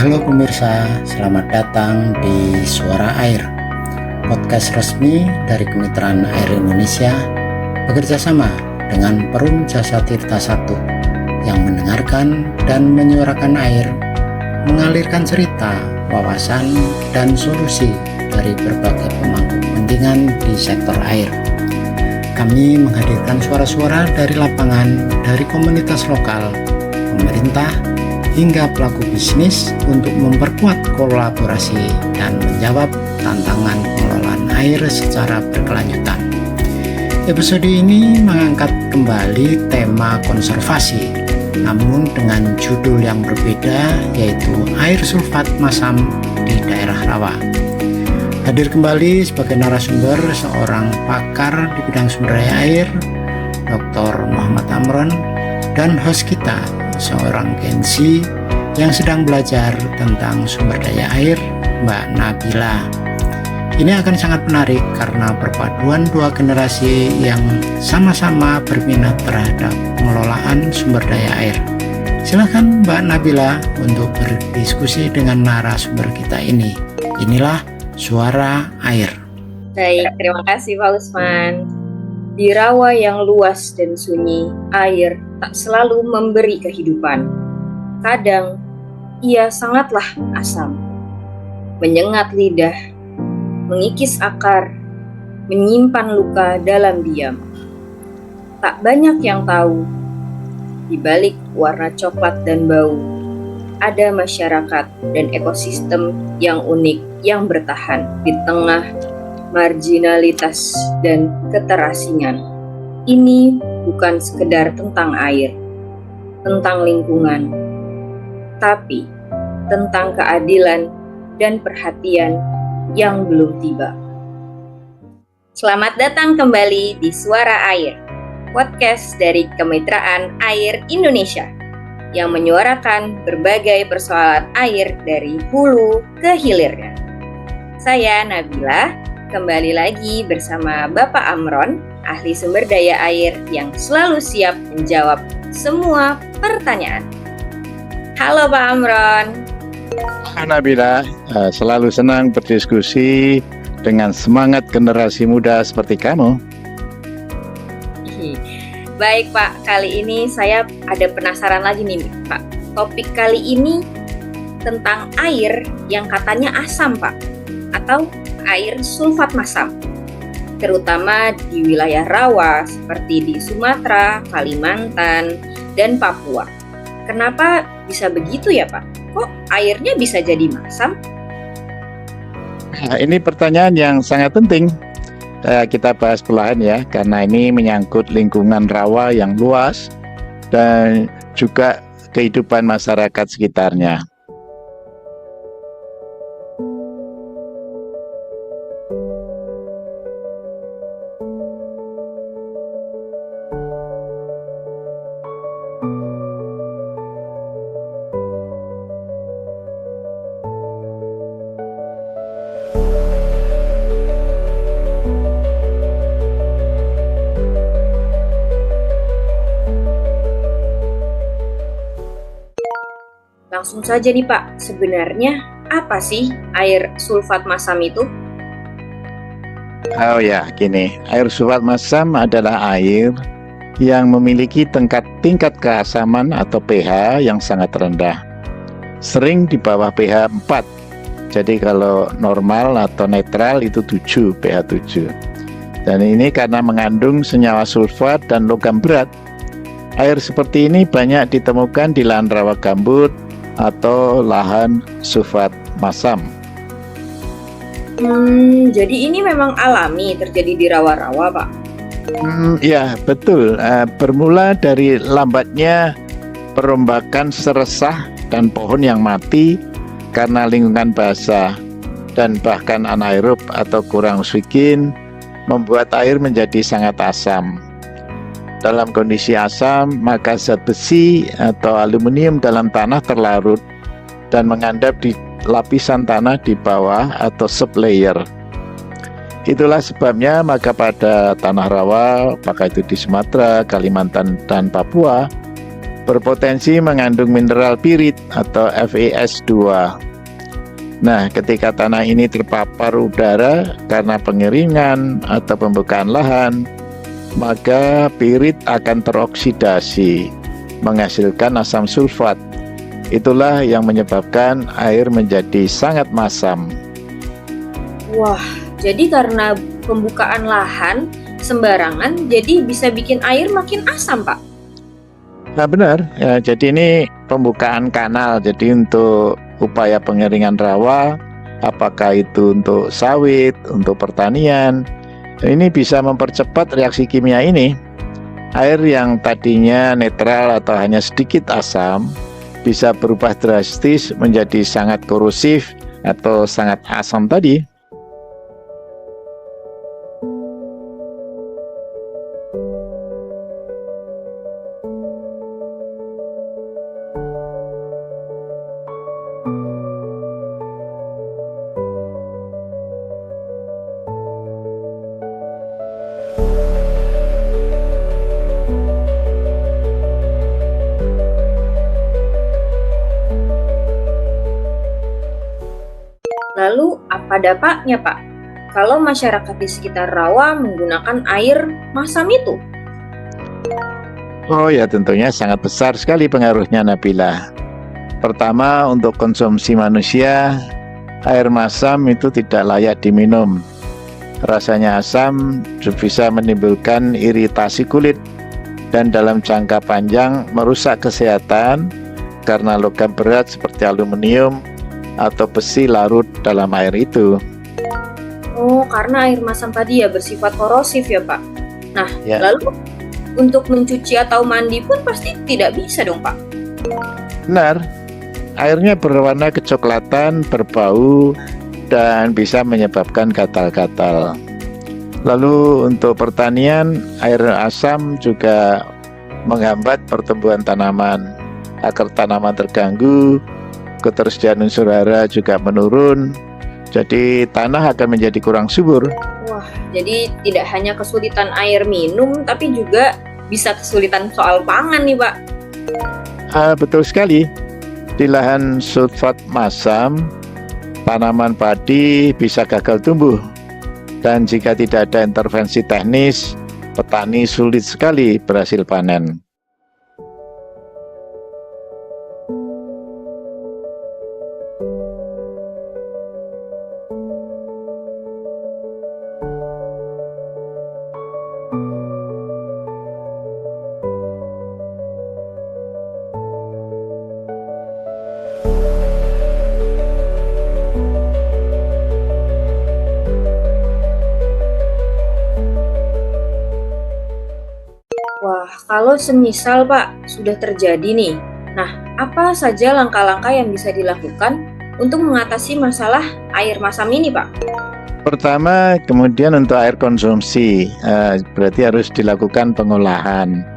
Halo pemirsa, selamat datang di Suara Air, podcast resmi dari Kemitraan Air Indonesia bekerja sama dengan Perum Jasa Tirta I yang mendengarkan dan menyuarakan air, mengalirkan cerita, wawasan, dan solusi dari berbagai pemangku kepentingan di sektor air. Kami menghadirkan suara-suara dari lapangan, dari komunitas lokal, pemerintah, hingga pelaku bisnis untuk memperkuat kolaborasi dan menjawab tantangan pengelolaan air secara berkelanjutan. Episode ini mengangkat kembali tema konservasi, namun dengan judul yang berbeda, yaitu air sulfat masam di daerah rawa. Hadir kembali sebagai narasumber seorang pakar di bidang sumber daya air, Dr. Muhammad Amron, dan host kita, seorang Gen-Z yang sedang belajar tentang sumber daya air, Mbak Nabila. Ini akan sangat menarik karena perpaduan dua generasi yang sama-sama berminat terhadap pengelolaan sumber daya air. Silakan Mbak Nabila untuk berdiskusi dengan narasumber kita ini. Inilah Suara Air. Baik, terima kasih Pak Usman. Di rawa yang luas dan sunyi, air tak selalu memberi kehidupan. Kadang, ia sangatlah asam, menyengat lidah, mengikis akar, menyimpan luka dalam diam. Tak banyak yang tahu, di balik warna coklat dan bau, ada masyarakat dan ekosistem yang unik yang bertahan di tengah marginalitas dan keterasingan. Ini bukan sekedar tentang air, tentang lingkungan, tapi tentang keadilan dan perhatian yang belum tiba. Selamat datang kembali di Suara Air, podcast dari Kemitraan Air Indonesia yang menyuarakan berbagai persoalan air dari hulu ke hilirnya. Saya Nabila, kembali lagi bersama Bapak Amron, ahli sumber daya air yang selalu siap menjawab semua pertanyaan. Halo Pak Amron. Nabila, selalu senang berdiskusi dengan semangat generasi muda seperti kamu. Baik Pak, kali ini saya ada penasaran lagi nih Pak. Topik kali ini tentang air yang katanya asam Pak, atau air sulfat masam, terutama di wilayah rawa seperti di Sumatera, Kalimantan, dan Papua. Kenapa bisa begitu ya Pak? Kok airnya bisa jadi masam? Nah, ini pertanyaan yang sangat penting. Kita bahas perlahan ya, karena ini menyangkut lingkungan rawa yang luas dan juga kehidupan masyarakat sekitarnya. Langsung saja nih Pak, sebenarnya apa sih air sulfat masam itu? Oh ya, gini, air sulfat masam adalah air yang memiliki tingkat keasaman atau pH yang sangat rendah, sering di bawah pH 4. Jadi kalau normal atau netral itu 7, pH 7. Dan ini karena mengandung senyawa sulfat dan logam berat. Air seperti ini banyak ditemukan di lahan rawa gambut atau lahan sulfat masam. Jadi ini memang alami terjadi di rawa-rawa Pak? Ya betul, bermula dari lambatnya perombakan seresah dan pohon yang mati karena lingkungan basah dan bahkan anaerob atau kurang oksigen membuat air menjadi sangat asam. Dalam kondisi asam, maka zat besi atau aluminium dalam tanah terlarut dan mengandap di lapisan tanah di bawah atau sublayer. Itulah sebabnya maka pada tanah rawa, apakah itu di Sumatera, Kalimantan, dan Papua, berpotensi mengandung mineral pirit atau FeS2. Nah, ketika tanah ini terpapar udara karena pengeringan atau pembukaan lahan, maka pirit akan teroksidasi, menghasilkan asam sulfat. Itulah yang menyebabkan air menjadi sangat masam. Wah, jadi karena pembukaan lahan sembarangan, jadi bisa bikin air makin asam, Pak? Nah, benar. Ya, jadi ini pembukaan kanal. Jadi untuk upaya pengeringan rawa, apakah itu untuk sawit, untuk pertanian, ini bisa mempercepat reaksi kimia ini. Air yang tadinya netral atau hanya sedikit asam bisa berubah drastis menjadi sangat korosif atau sangat asam tadi. Lalu apa dampaknya, Pak, kalau masyarakat di sekitar rawa menggunakan air masam itu? Oh ya, tentunya sangat besar sekali pengaruhnya, Nabila. Pertama, untuk konsumsi manusia, air masam itu tidak layak diminum. Rasanya asam bisa menimbulkan iritasi kulit dan dalam jangka panjang merusak kesehatan karena logam berat seperti aluminium atau besi larut dalam air itu. Oh, karena air masam tadi ya bersifat korosif ya, Pak. Nah, Ya. lalu untuk mencuci atau mandi pun pasti tidak bisa dong, Pak? Benar, airnya berwarna kecoklatan, berbau, dan bisa menyebabkan gatal-gatal. Lalu untuk pertanian, air asam juga menghambat pertumbuhan tanaman. Akar tanaman terganggu, ketersediaan unsur hara juga menurun, jadi tanah akan menjadi kurang subur. Wah, jadi tidak hanya kesulitan air minum, tapi juga bisa kesulitan soal pangan nih, Pak. Betul sekali, di lahan sulfat masam, tanaman padi bisa gagal tumbuh. Dan jika tidak ada intervensi teknis, petani sulit sekali berhasil panen. Wah, kalau semisal Pak sudah terjadi nih, nah apa saja langkah-langkah yang bisa dilakukan untuk mengatasi masalah air masam ini, Pak? Pertama, kemudian untuk air konsumsi, berarti harus dilakukan pengolahan.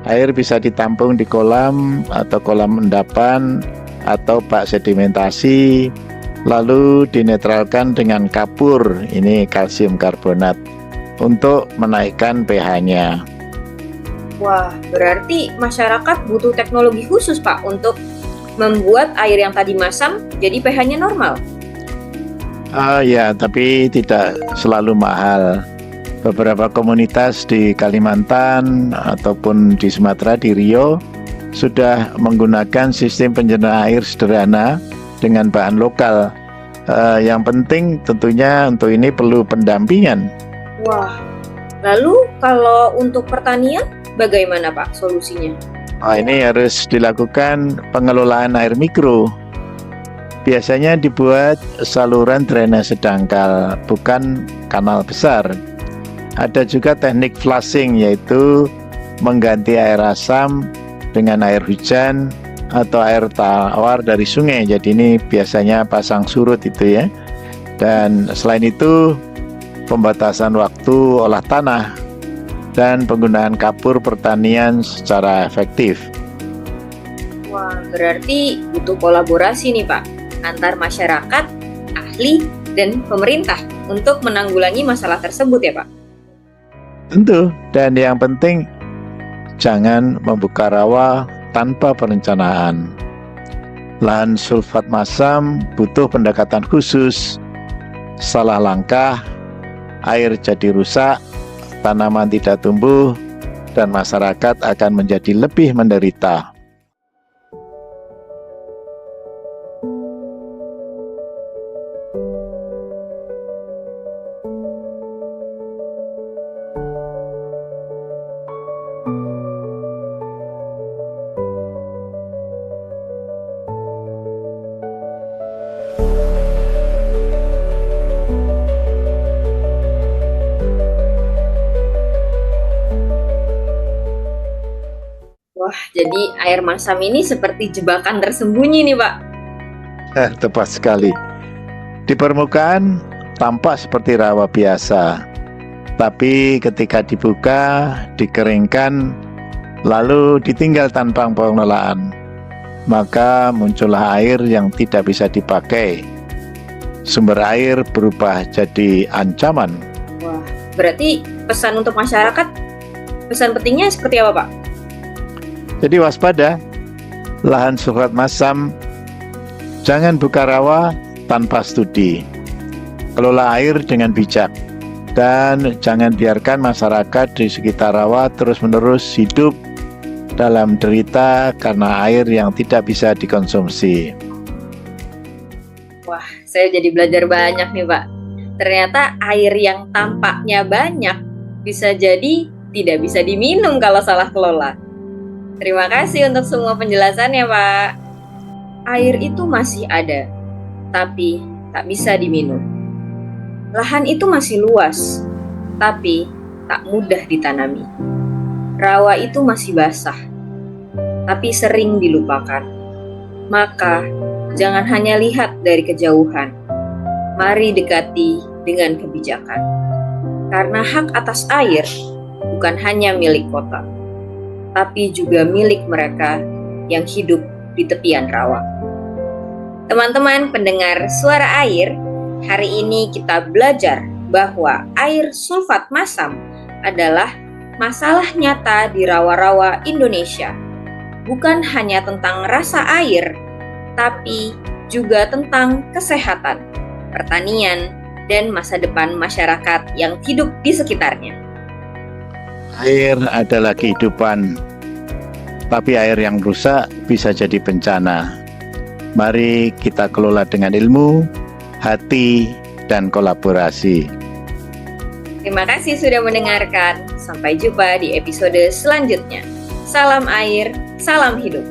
Air bisa ditampung di kolam atau kolam endapan atau bak sedimentasi, lalu dinetralkan dengan kapur, ini kalsium karbonat, untuk menaikkan pH-nya. Wah, berarti masyarakat butuh teknologi khusus, Pak, untuk membuat air yang tadi masam jadi pH-nya normal. Ya, tapi tidak selalu mahal. Beberapa komunitas di Kalimantan ataupun di Sumatera, di Riau, sudah menggunakan sistem penyederhanaan air sederhana dengan bahan lokal. Yang penting tentunya untuk ini perlu pendampingan. Wah, lalu kalau untuk pertanian, bagaimana Pak solusinya? Ini harus dilakukan pengelolaan air mikro. Biasanya dibuat saluran drainase dangkal, bukan kanal besar. Ada juga teknik flushing, yaitu mengganti air asam dengan air hujan atau air tawar dari sungai. Jadi ini biasanya pasang surut itu ya. Dan selain itu, pembatasan waktu olah tanah dan penggunaan kapur pertanian secara efektif. Wah, berarti butuh kolaborasi nih Pak, antar masyarakat, ahli, dan pemerintah untuk menanggulangi masalah tersebut ya Pak? Tentu, dan yang penting jangan membuka rawa tanpa perencanaan. Lahan sulfat masam butuh pendekatan khusus. Salah langkah, air jadi rusak, tanaman tidak tumbuh, dan masyarakat akan menjadi lebih menderita. Wah, jadi air masam ini seperti jebakan tersembunyi nih, Pak. Tepat sekali. Di permukaan tampak seperti rawa biasa, tapi ketika dibuka, dikeringkan, lalu ditinggal tanpa pengelolaan, maka muncullah air yang tidak bisa dipakai. Sumber air berubah jadi ancaman. Wah, berarti pesan untuk masyarakat, pesan pentingnya seperti apa, Pak? Jadi waspada, lahan sulfat masam, jangan buka rawa tanpa studi. Kelola air dengan bijak, dan jangan biarkan masyarakat di sekitar rawa terus-menerus hidup dalam derita karena air yang tidak bisa dikonsumsi. Wah, saya jadi belajar banyak nih, Pak. Ternyata air yang tampaknya banyak bisa jadi tidak bisa diminum kalau salah kelola. Terima kasih untuk semua penjelasannya, Pak. Air itu masih ada, tapi tak bisa diminum. Lahan itu masih luas, tapi tak mudah ditanami. Rawa itu masih basah, tapi sering dilupakan. Maka, jangan hanya lihat dari kejauhan. Mari dekati dengan kebijakan. Karena hak atas air bukan hanya milik kota, tapi juga milik mereka yang hidup di tepian rawa. Teman-teman pendengar Suara Air, hari ini kita belajar bahwa air sulfat masam adalah masalah nyata di rawa-rawa Indonesia. Bukan hanya tentang rasa air, tapi juga tentang kesehatan, pertanian, dan masa depan masyarakat yang hidup di sekitarnya. Air adalah kehidupan, tapi air yang rusak bisa jadi bencana. Mari kita kelola dengan ilmu, hati, dan kolaborasi. Terima kasih sudah mendengarkan. Sampai jumpa di episode selanjutnya. Salam air, salam hidup.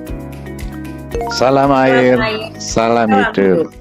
Salam air, salam hidup.